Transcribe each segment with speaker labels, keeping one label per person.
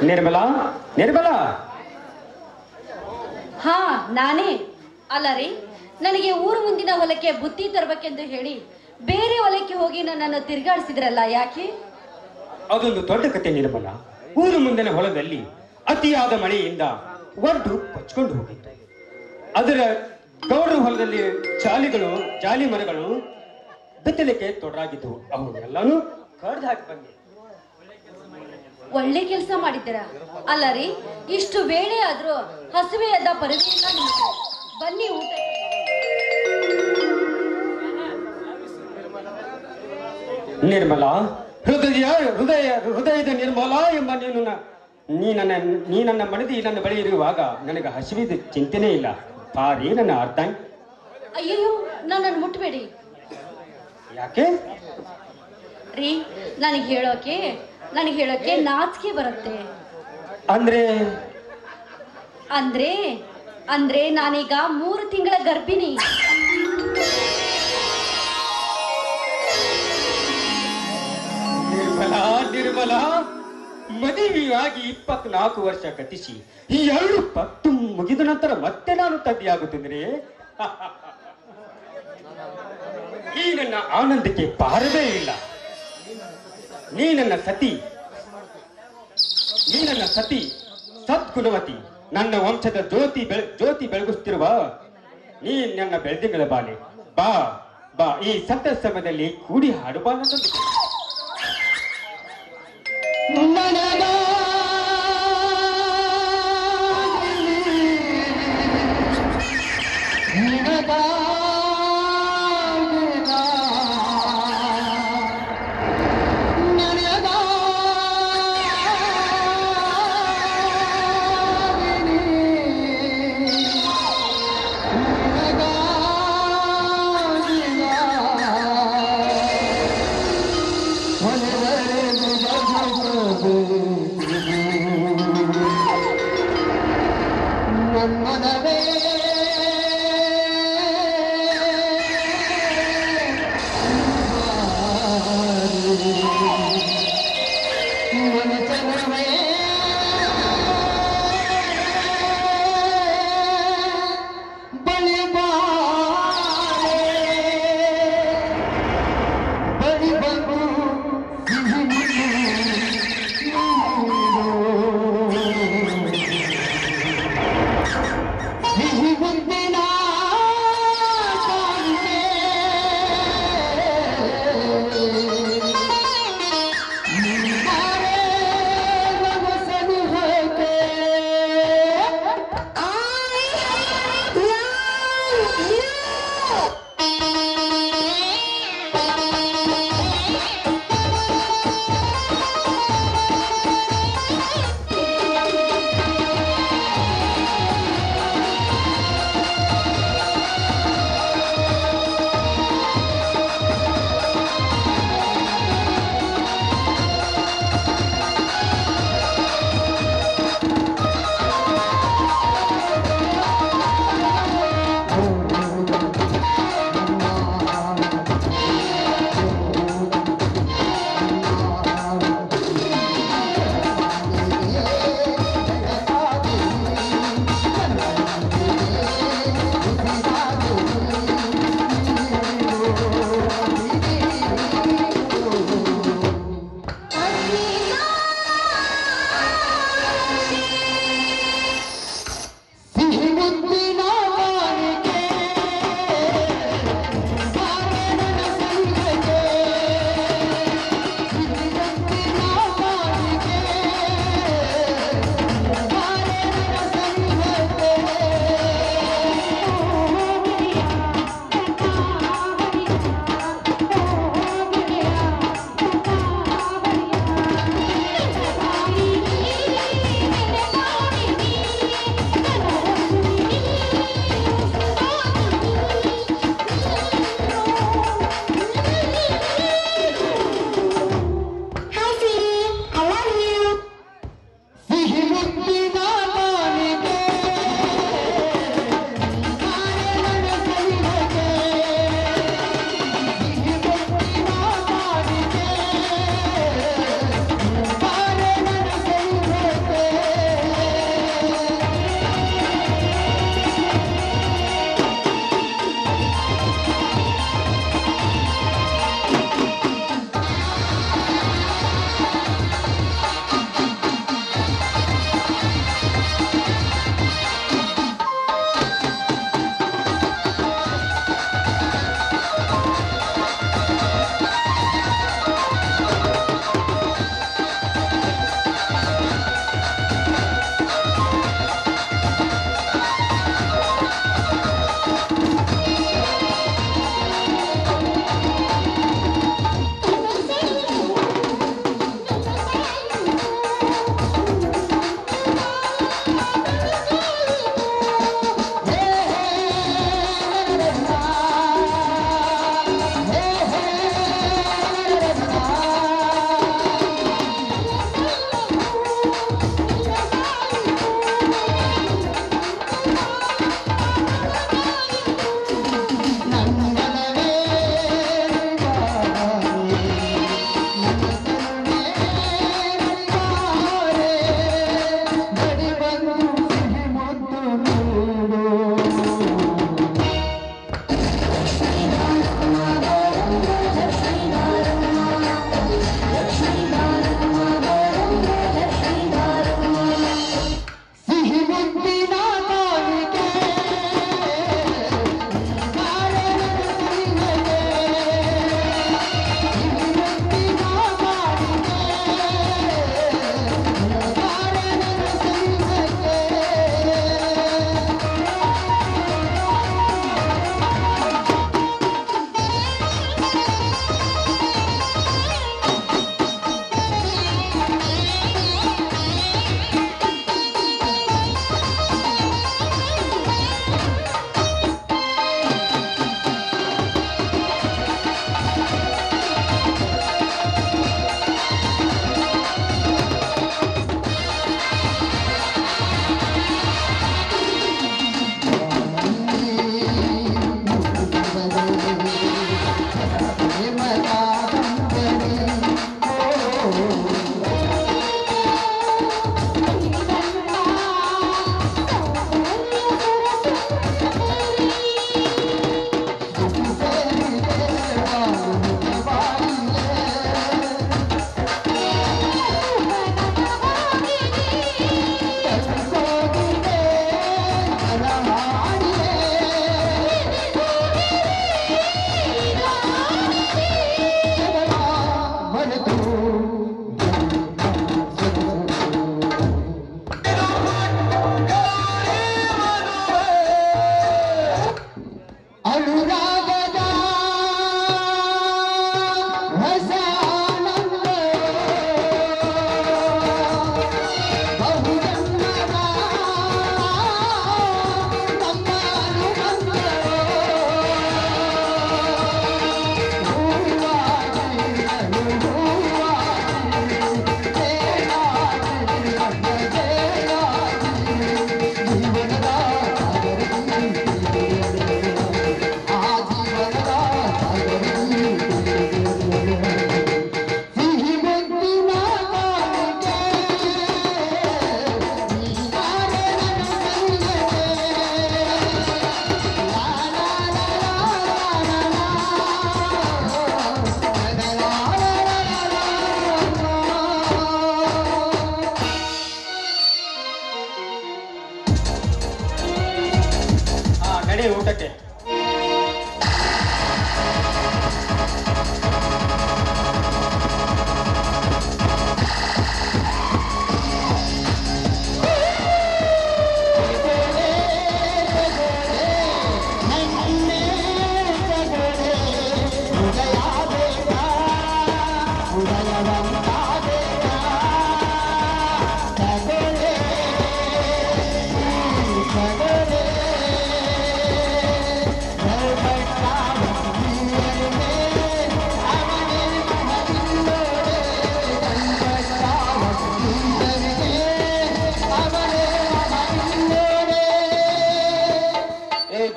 Speaker 1: ನಿರ್ಮಲಾ ನಿರ್ಮಲಾ
Speaker 2: ಹಾ ನಾನೇ ಅಲ್ಲ ರೀ ನನಗೆ ಊರು ಮುಂದಿನ ಹೊಲಕ್ಕೆ ಬುತ್ತಿ ತರಬೇಕೆಂದು ಹೇಳಿ ಬೇರೆ ಹೊಲಕ್ಕೆ ಹೋಗಿ ನನ್ನನ್ನು ತಿರುಗಾಡಿಸಿದ್ರಲ್ಲ ಯಾಕೆ?
Speaker 1: ಅದೊಂದು ದೊಡ್ಡ ಕತೆ ನಿರ್ಮಲಾ. ಊರು ಮುಂದಿನ ಹೊಲದಲ್ಲಿ ಅತಿಯಾದ ಮಳೆಯಿಂದ ಒಡ್ಡು ಕೊಚ್ಕೊಂಡು ಹೋಗಿತ್ತು. ಅದರ ಗೌಡರ ಹೊಲದಲ್ಲಿ ಜಾಲಿ ಮರಗಳು ಬಿತ್ತಲಿಕ್ಕೆ ತೊಡರಾಗಿದ್ದವು. ಅವನ್ನೆಲ್ಲಾನು ಕಡ್ದು ಹಾಕಿ ಬಂದೆ.
Speaker 2: ಒಳ್ಳೆ ಕೆಲಸ ಮಾಡಿದ್ದೀರ. ಅಲ್ಲ ರೀ ಇಷ್ಟು ವೇಳೆ ಆದ್ರೂ ಹಸುವೆಯಾದ ಪರಿವೆಯನ್ನ ನಿಂತು ಬನ್ನಿ ಊಟ.
Speaker 1: ನಿರ್ಮಲಾ ಹೃದಯದ ನಿರ್ಮಲಾ ಎಂಬ ನೀ ನನ್ನ ಮನದಿ ನನ್ನ ಬಳಿ ಇರುವಾಗ ನನಗೆ ಹಸಿವಿದ ಚಿಂತೆನೇ ಇಲ್ಲ. ಪಾರಿ ನನ್ನ ಅರ್ಥ.
Speaker 2: ಅಯ್ಯೋ ನನ್ನನ್ನು ಮುಟ್ಬೇಡಿ.
Speaker 1: ಯಾಕೆ
Speaker 2: ರೀ ನನಗೆ ಹೇಳೋಕೆ ನಾಚಿಕೆ ಬರುತ್ತೆ. ಅಂದ್ರೆ ನಾನೀಗ 3 ತಿಂಗಳ ಗರ್ಭಿಣಿ.
Speaker 1: ನಿರ್ಮಲಾ ಮದುವೆಯಾಗಿ 24 ವರ್ಷ ಗತಿಸಿ ಈ 2 ಪತ್ತು ಮುಗಿದ ನಂತರ ಮತ್ತೆ ನಾನು ತಂದೆಯಾಗುತ್ತಿದ್ರೆ ಈ ನನ್ನ ಆನಂದಕ್ಕೆ ಪಾರವೇ ಇಲ್ಲ. ನೀ ನನ್ನ ಸತಿ ಸದ್ಗುಣವತಿ, ನನ್ನ ವಂಶದ ಜ್ಯೋತಿ ಬೆಳಗಿಸ್ತಿರುವ ನೀ ನನ್ನ ಬೆಳೆದಿಂಗಳ ಬಾಲೆ. ಬಾ ಬಾ ಈ ಸತ್ತ ಸಮಯದಲ್ಲಿ ಕೂಡಿ ಹಾಡುವ.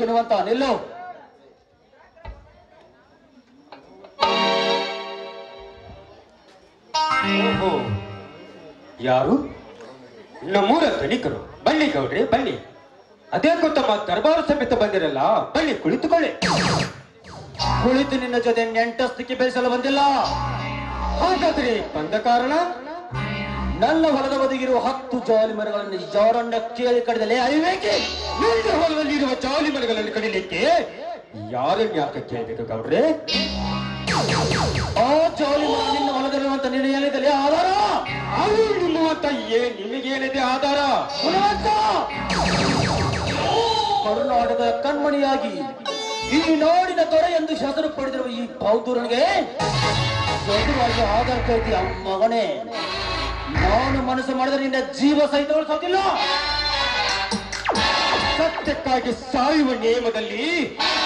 Speaker 3: ಗುಣವಂತ ನಿಲ್ಲು.
Speaker 1: ಓಹೋ, ಯಾರು? ನಮ್ಮೂರ ಧನಿಕರು. ಬನ್ನಿ ಗೌಡ್ರೆ ಬನ್ನಿ. ಅದೇ ತಮ್ಮ ದರ್ಬಾರು ಸಮೇತ ಬಂದಿರಲ್ಲ, ಬನ್ನಿ ಕುಳಿತುಕೊಳ್ಳಿ.
Speaker 3: ಕುಳಿತು ನಿನ್ನ ಜೊತೆ ನೆಂಟಸ್ತಿಕೆ ಬೆಳೆಸಲು ಬಂದಿಲ್ಲ.
Speaker 1: ಹಾಗಾದ್ರೆ ಬಂದ ಕಾರಣ?
Speaker 3: ನನ್ನ ಹೊಲದ ಬದಿಗಿರುವ 10 ಜಾಲಿ ಮರಗಳನ್ನು ಯಾರನ್ನ ಕೇಳಿ ಕಡಿದಲೇ ಅವಿವೇಕಿ.
Speaker 1: ನಿನ್ನ ಹೊಲದಲ್ಲಿರುವ ಜಾಲಿ ಮರಗಳನ್ನು ಕಡಿಲಿಕ್ಕೆ ಯಾರನ್ನ ಯಾಕೆ ಕೇಳಬೇಕು ಗೌಡ್ರೆ?
Speaker 3: ಆ ಜಾಲಿ ಮರ ನಿನ್ನ ಹೊಲದಲ್ಲಿರುವಂತ ನೀನು ಏನಿದೆ ಆಧಾರ?
Speaker 1: ಅವು ನಿಮ್ಮಂತ ನಿಮಗೇನಿದೆ ಆಧಾರ?
Speaker 3: ಗುಣವಂತ, ಕರ್ನಾಟಕದ ಕಣ್ಮಣಿಯಾಗಿ ಈ ನಾಡಿನ ದೊರೆ ಎಂದು ಹೆಸರು ಪಡೆದಿರುವ ಈ ಬೌದ್ಧನಿಗೆ ಎದುರಾಗಿ ಆಧಾರ ಕೇಳ್ತೀಯ ಮಗನೇ. ನಾನು ಮನಸ್ಸು ಮಾಡಿದ್ರೆ ನಿನ್ನ ಜೀವ ಸಹಿತ ಉಳಿಸೋದಿಲ್ಲ.
Speaker 1: ಸತ್ಯಕ್ಕಾಗಿ ಸಾಯುವ ನೇಮದಲ್ಲಿ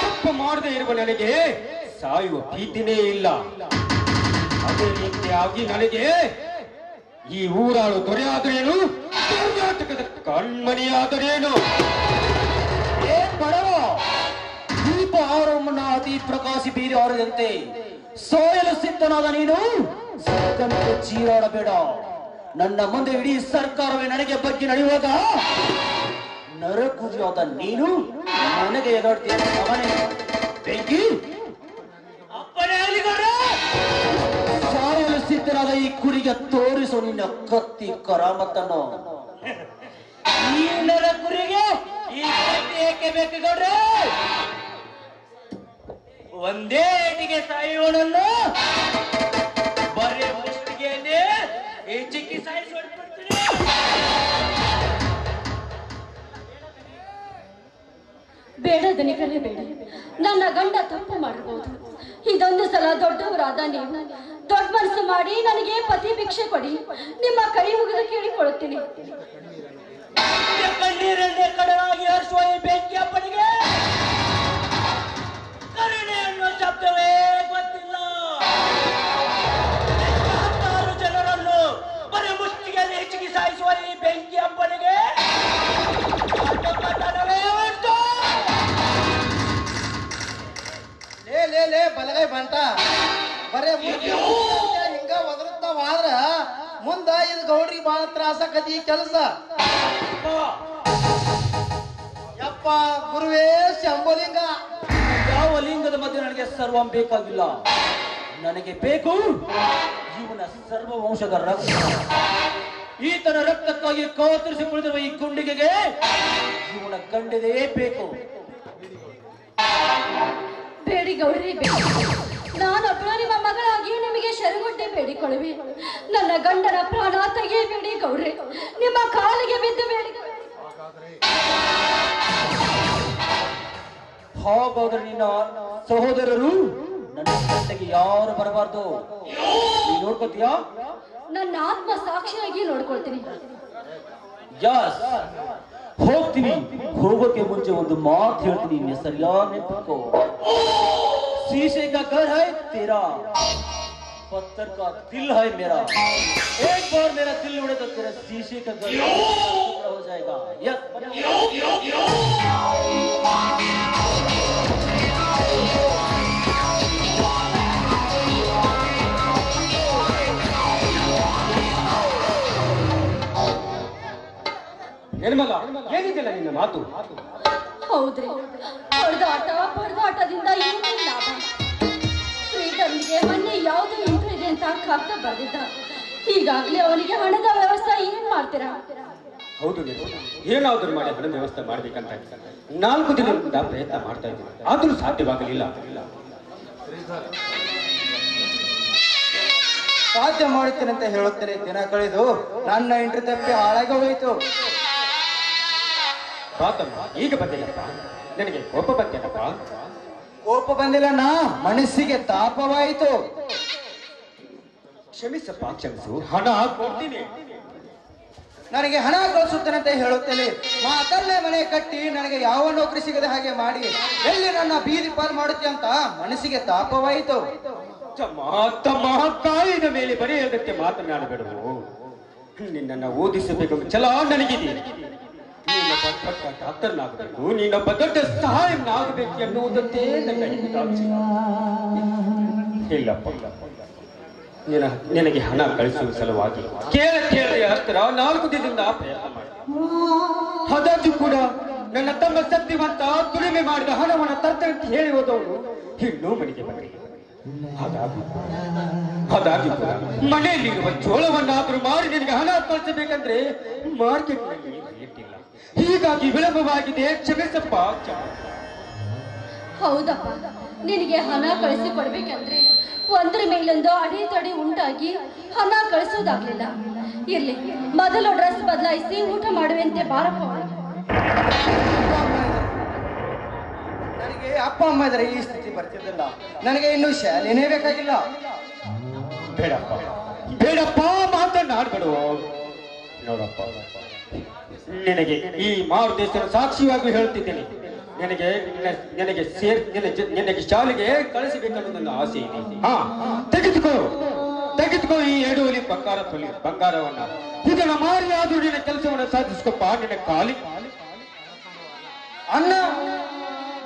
Speaker 1: ತಪ್ಪು ಮಾಡದೇ ಇರುವ ನನಗೆ ಸಾಯುವ ಭೀತಿನೇ ಇಲ್ಲ. ಅದೇ ರೀತಿಯಾಗಿ ನನಗೆ ಈ ಊರಾಳು ದೊರೆಯಾದರೇನು, ಕರ್ನಾಟಕದ ಕಣ್ಮಣಿಯಾದರೇನು?
Speaker 3: ಏನ್ ಬಡವ, ದೀಪ ಆರೋಮನ ಅತಿ ಪ್ರಕಾಶಿ ಬೀರಿ ಆರದಂತೆ ಸಾಯಲು ಸಿದ್ಧನಾದ ನೀನು ಸತ್ಯಕ್ಕೆ ಚೀರಾಡಬೇಡ. ನನ್ನ ಮುಂದೆ ಇಡೀ ಸರ್ಕಾರವೇ ನನಗೆ ಬಗ್ಗೆ ನಡೆಯುವಾಗ ನರಕುಜಿಯಾದ ನೀನು ನನಗೆ ಎದುರ್ತೀಯ ಮಗನೇ. ಬೆಂಕಿ ಅಪ್ಪನೇ ಅಲಿಗೌಡ, ಸಾಯಲು ಸಿದ್ಧನಾದ ಈ ಕುರಿಗೆ ತೋರಿಸು ನಿನ್ನ ಕತ್ತಿ ಕರಾಮತ್ತನ್ನು. ಈ ನರಕುರಿಗೆ ಈ ಕತ್ತಿ ಏಕೆ ಬೇಕು ಗೌಡ್ರೆ? ಒಂದೇ ಏಟಿಗೆ ಸಾಯುವನನ್ನು ಬರೀ ಮುಷ್ಟಿಗೆಯನ್ನೇ ಈ ಚಿಕ್ಕಿ ಸಾಯಿಸಿ ಹೊರಟ್ಬಿಡ್ತೀನಿ.
Speaker 2: ಬೇಡ ದನಿಕರೇ ಬೇಡ. ನನ್ನ ಗಂಡ ತಪ್ಪು ಮಾಡಬಹುದು. ಇದೊಂದು ಸಲ ದೊಡ್ಡವರಾದ ನೀವು ದೊಡ್ಡ ಮನಸ್ಸು ಮಾಡಿ ನನಗೆ ಪತಿ ಭಿಕ್ಷೆ ಕೊಡಿ. ನಿಮ್ಮ ಕೈ ಮುಗಿದು ಕೇಳಿಕೊಳ್ಳುತ್ತೀನಿ.
Speaker 3: ಕಣ್ಣೀರನ್ನೇ ಕಡವಾಗಿ ಹರಿಸುವ ಈ ಬೆಂಕಿ ಅಪ್ಪನಿಗೆ ಕರುಣೆ ಅನ್ನುವ ಶಬ್ದವೇ ಗೊತ್ತಿಲ್ಲ. 10 ಜನರನ್ನು ಬರೀ ಮುಷ್ಟಿಗೆಯಲ್ಲಿ ಹೆಚ್ಚಿಗೆ ಸಾಯಿಸುವ ಈ ಬೆಂಕಿ ಅಪ್ಪನಿಗೆ ಉಂಟು.
Speaker 4: ಲೇ ಬಲಗೈ ಬಂಟ ಬರೇ ಹಿಂಗ ಒದರುತ್ತಾವಾದ್ರ ಮುಂದ ಇದು ಗೌಡ್ರಿಗೆ ಬಹಳ ತ್ರಾಸಕತಿ ಕೆಲಸ. ಯಪ್ಪ ಗುರುವೇ ಶಂಭುಲಿಂಗ,
Speaker 3: ಯಾವ ಲಿಂಗದ ಮಧ್ಯೆ ನನಗೆ ಸರ್ವಂ ಬೇಕಾಗಿಲ್ಲ. ನನಗೆ ಬೇಕು ಜೀವನ ಸರ್ವ ವಂಶದ ರಕ್ತ. ಈತನ ರಕ್ತಕ್ಕಾಗಿ ಕಾತರಿಸಿ ಕುಳಿತಿರುವ ಈ ಗುಂಡಿಗೆಗೆ ಜೀವನ ಗಂಡದೇ ಬೇಕು.
Speaker 2: ಬೇಡಿ ಗೌಡ್ರಿ ಬೇಡಿ. ನಾನೊಬ್ಬಳು ನಿಮ್ಮ ಮಗಳಾಗಿ ನಿಮಗೆ ಶರಗುಡ್ಡೆ ಬೇಡಿಕೊಳ್ಳುವೆ. ನನ್ನ ಗಂಡನ ಪ್ರಾಣ ತೆಗೆಯಬೇಡಿ ಗೌಡ್ರೆ. ನಿಮ್ಮ ಕಾಲಿಗೆ ಬಿದ್ದು ಬೇಡಿ.
Speaker 3: ಹಾಗಾದ್ರೆ ನಿನ್ನ ಸಹೋದರರು ನನ್ನ ಗಂಟೆಗೆ ಯಾರು ಬರಬಾರ್ದು. ನೀ ನೋಡ್ಕೋತೀಯಾ?
Speaker 2: ನನ್ನ ಆತ್ಮ ಸಾಕ್ಷಿಯಾಗಿ ನೋಡ್ಕೊಳ್ತೀನಿ.
Speaker 3: ಯಸ್, ಹೋಗ್ತೀವಿ. ಹೋಗೋಕೆ ಮುಂಚೆ ಒಂದು ಮಾತು ಹೇಳ್ತೀನಿ, ನೀನು ಸರಿಯಾಗಿ ನೆನಪಿಟ್ಕೋ. शीशे का घर है तेरा, पत्थर का दिल है मेरा. एक बार मेरा दिल उड़े तो तेरा शीशे का घर हो जाएगा. यस.
Speaker 1: ನಿರ್ಮಲ, ಏನಿದೆಲ್ಲ ನಿನ್ನ ಮಾತು?
Speaker 2: ಹೌದ್ರಿ, ಹೊಡೆದಾಟದಿಂದ ಏನೇನು ಲಾಭ? ಶ್ರೀಧರ್ನಿಗೆ ಮೊನ್ನೆ ಯಾವ್ದು ಇಂಟ್ರು ಇದೆ ಅಂತ ಕಾಗ್ದ ಬರೆದಿದ್ದ. ಈಗಾಗ್ಲೇ ಅವನಿಗೆ ಹಣದ ವ್ಯವಸ್ಥೆ ಏನ್ ಮಾಡ್ತೀರಾ?
Speaker 1: ಹೌದು, ಏನಾದ್ರೂ ಮಾಡಿ ಹಣದ ವ್ಯವಸ್ಥೆ ಮಾಡ್ಬೇಕಂತ 4 ದಿನದಿಂದ ಪ್ರಯತ್ನ ಮಾಡ್ತಾ ಇದ್ದೀನಿ, ಆದ್ರೂ ಸಾಧ್ಯವಾಗಲಿಲ್ಲ.
Speaker 4: ಸಾಧ್ಯ ಮಾಡುತ್ತೇನೆ ಅಂತ ಹೇಳುತ್ತೇನೆ. ದಿನ ಕಳೆದು ನನ್ನ ಇಂಟ್ರಿ ತಪ್ಪಿ ಹಾಳಾಗಿ ಹೋಯಿತು.
Speaker 1: ಬಾತಮ್ಮ, ಈಗ ಬಂದಿಲ್ಲಪ್ಪ, ನನಗೆ ಕೋಪ ಬಂತೇನಪ್ಪ?
Speaker 4: ಕೋಪ ಬಂದಿಲ್ಲ, ಮನಸ್ಸಿಗೆ ತಾಪವಾಯಿತು.
Speaker 1: ಕ್ಷಮಿಸಪ್ಪ, ಕ್ಷಮಿಸು. ಹಣ ಕೊಡ್ತೀನಿ.
Speaker 4: ನನಗೆ ಹಣ ಕಳಿಸುತ್ತೇನೆ ಅಂತ ಹೇಳುತ್ತೇನೆ. ಮಾತಲ್ಲೇ ಮನೆ ಕಟ್ಟಿ ನನಗೆ ಯಾವ ನೌಕರಿ ಸಿಗದೆ ಹಾಗೆ ಮಾಡಿ ಎಲ್ಲಿ ನನ್ನ ಬೀದಿ ಪಾಲ್ ಮಾಡುತ್ತೆ ಅಂತ ಮನಸ್ಸಿಗೆ ತಾಪವಾಯಿತು.
Speaker 1: ತಮ್ಮ ಕಾಯಿನ ಮೇಲೆ ಬರೆಯೋದಕ್ಕೆ ಮಾತನಾಡಬೇಡವು. ನಿನ್ನನ್ನು ಓದಿಸಬೇಕು ಛಲ ನನಗಿದೆ. ನೀನೊಬ್ಬ ದೊಡ್ಡ ಡಾಕ್ಟರ್ನಾಗಬೇಕು, ನೀನೊಬ್ಬ ದೊಡ್ಡ ಸಹಾಯನಾಗಬೇಕು ಎನ್ನುವುದಂತೆ ನನ್ನ ಹಿತಾಂಕ್ಷೆ. ಇಲ್ಲಪ್ಪ, ನಿನಗೆ ಹಣ ಕಳಿಸುವ ಸಲುವಾಗಿ ಕೇಳದೆ ಹತ್ತಿರ 4 ದಿನದಿಂದ ಪ್ರಯತ್ನ ಮಾಡಿ. ಅದಾದ್ರೂ ಕೂಡ ನನ್ನ ತಮ್ಮ ಸತ್ಯವಂತ ದುಡಿಮೆ ಮಾಡಿದ ಹಣವನ್ನು ತರ್ತಂತೆ ಹೇಳಿ ಹೋದವನು ಇನ್ನೂ ಮನೆಗೆ ಬಂದಿಲ್ಲ. ಅದಾಗಿ ಕೂಡ ಮನೆಯಲ್ಲಿರುವ ಜೋಳವನ್ನಾದ್ರೂ ಮಾರಿ ನಿನಗೆ ಹಣ ಕಳಿಸಬೇಕಂದ್ರೆ ಮಾರ್ಕೆಟ್ನಲ್ಲಿ ರೇಟ್ ಇಲ್ಲ. ಹೀಗಾಗಿ ವಿಳಂಬವಾಗಿದೆ, ಕ್ಷಮಿಸಪ್ಪ.
Speaker 2: ಹೌದಪ್ಪ, ನಿನಗೆ ಹಣ ಕಳಿಸಿಕೊಡ್ಬೇಕಂದ್ರೆ ಒಂದ್ರ ಮೇಲೊಂದು ಅಡೆತಡೆ ಉಂಟಾಗಿ ಹಣ ಕಳಿಸೋದಾಗ್ಲಿಲ್ಲ. ಇರ್ಲಿ, ಮೊದಲು ಡ್ರೆಸ್ ಬದಲಾಯಿಸಿ ಊಟ ಮಾಡುವಂತೆ ಬಾರಪ್ಪ.
Speaker 4: ನನಗೆ ಅಪ್ಪ ಅಮ್ಮ ಇದ್ರೆ ಈ ಸ್ಥಿತಿ ಬರ್ತಿದ್ದಿಲ್ಲ. ನನಗೆ ಇನ್ನು ಶಾಲೆನೇ ಬೇಕಾಗಿಲ್ಲ.
Speaker 1: ಬೇಡಪ್ಪ ಬೇಡಪ್ಪ, ಮಾತನಾಡ್ಬೇಡು. ನೋಡಪ್ಪ, ನಿನಗೆ ಈ ಮಾರುದೇಶನ ಸಾಕ್ಷಿಯಾಗಿ ಹೇಳ್ತಿದ್ದೇನೆ. ನಿನಗೆ ಶಾಲೆಗೆ ಕಳಿಸಬೇಕನ್ನೋ ನನ್ನ ಆಸೆ ಇದೆ. ಹಾ, ತೆಗೆದುಕೋ ಈ 2 ಒಲಿ ಬಂಗಾರವನ್ನ. ಇದನ್ನ ಮಾರಿ ಆದ್ರೂ ನಿನ್ನ ಕೆಲಸವನ್ನ ಸಾಧಿಸ್ಕೊಪ್ಪ. ನಿನ್ನ ಕಾಲಿ
Speaker 4: ಅಣ್ಣ,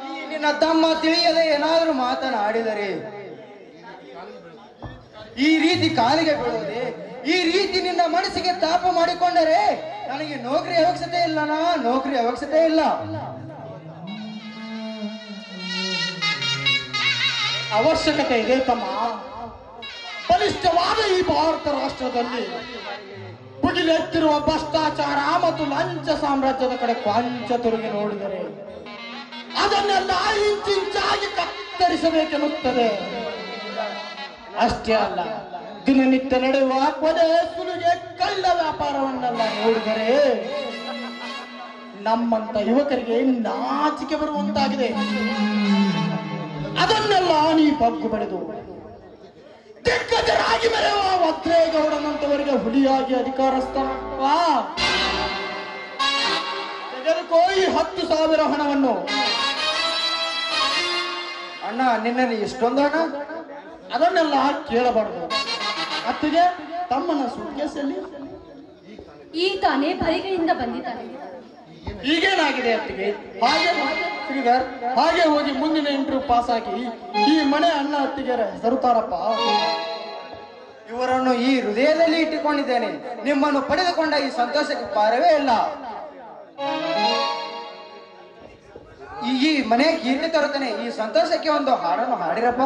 Speaker 4: ಈ ನಿನ್ನ ತಮ್ಮ ತಿಳಿಯದೆ ಏನಾದರೂ ಮಾತನಾಡಿದರೆ ಈ ರೀತಿ ಕಾಲಿಗೆ ಬೀಳೋದೆ, ಈ ರೀತಿ ನಿನ್ನ ಮನಸ್ಸಿಗೆ ತಾಪ ಮಾಡಿಕೊಂಡರೆ ನನಗೆ ನೌಕರಿ ಅವಶ್ಯಕತೆ ಇಲ್ಲನಾ? ನೌಕರಿ ಅವಶ್ಯಕತೆ ಇಲ್ಲ.
Speaker 5: ಅವಶ್ಯಕತೆ ಇದೆ ತಮ್ಮ. ಬಲಿಷ್ಠವಾದ ಈ ಭಾರತ ರಾಷ್ಟ್ರದಲ್ಲಿ ಭುಗಿಲೆತ್ತಿರುವ ಭ್ರಷ್ಟಾಚಾರ ಮತ್ತು ಲಂಚ ಸಾಮ್ರಾಜ್ಯದ ಕಡೆ ಕೊಂಚ ತಿರುಗಿ ನೋಡಿದರೆ ಅದನ್ನೆಲ್ಲ ಇಂಚಿಂಚಾಗಿ ಕತ್ತರಿಸಬೇಕೆನ್ನುತ್ತದೆ. ಅಷ್ಟೇ ಅಲ್ಲ, ದಿನನಿತ್ಯ ನಡೆಯುವ ಕೊಲೆ ಸುಲಿಗೆ ಕಳ್ಳ ವ್ಯಾಪಾರವನ್ನೆಲ್ಲ ನೋಡಿದರೆ ನಮ್ಮಂತ ಯುವಕರಿಗೆ ನಾಚಿಕೆ ಬರುವಂತಾಗಿದೆ. ಅದನ್ನೆಲ್ಲ ನೀ ಬಗ್ಗು ಪಡೆದು ದಿಗ್ಗಜರಾಗಿ ಮೆರೆಯುವ ವಜ್ರೇಗೌಡನಂತವರಿಗೆ ಹುಲಿಯಾಗಿ ಅಧಿಕಾರಸ್ಥರಪ್ಪ. ತೆಗೆದುಕೋ ಈ 10,000 ಹಣವನ್ನು.
Speaker 4: ಅಣ್ಣ, ನಿನ್ನಲ್ಲಿ ಇಷ್ಟೊಂದು ಹಣ?
Speaker 5: ಅದನ್ನೆಲ್ಲ ಕೇಳಬಾರದು. ಅತ್ತಿಗೆ, ತಮ್ಮನ ಸುಟ್ಕೇಸಲ್ಲಿ
Speaker 2: ಈ ತಾನೇ ಬರಿಗೆಯಿಂದ ಬಂದಿದ್ದಾನೆ.
Speaker 5: ಈಗೇನಾಗಿದೆ ಅತ್ತಿಗೆ? ಶ್ರೀಧರ್, ಹಾಗೆ ಹೋಗಿ ಮುಂದಿನ ಇಂಟರ್ವ್ಯೂ ಪಾಸ್ ಆಗಿ ಈ ಮನೆ ಅಣ್ಣ ಅತ್ತಿಗೆರ ಹೆಸರುತ್ತಾರಪ್ಪ.
Speaker 4: ಇವರನ್ನು ಈ ಹೃದಯದಲ್ಲಿ ಇಟ್ಟುಕೊಂಡಿದ್ದೇನೆ. ನಿಮ್ಮನ್ನು ಪಡೆದುಕೊಂಡ ಈ ಸಂತೋಷಕ್ಕೆ ಪಾರವೇ ಇಲ್ಲ. ಈ ಮನೆ ಕೀರ್ತಿ ತರುತ್ತೇನೆ. ಈ ಸಂತೋಷಕ್ಕೆ ಒಂದು ಹಾಡನ್ನು ಹಾಡಿರಪ್ಪ.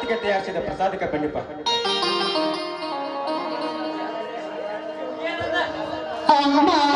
Speaker 1: ಅತ್ತಿಗೆ ತಯಾರಿಸಿದ ಪ್ರಸಾದಕ್ಕೆ ಬನ್ನಿಪ್ಪ.
Speaker 2: ಅಮ್ಮ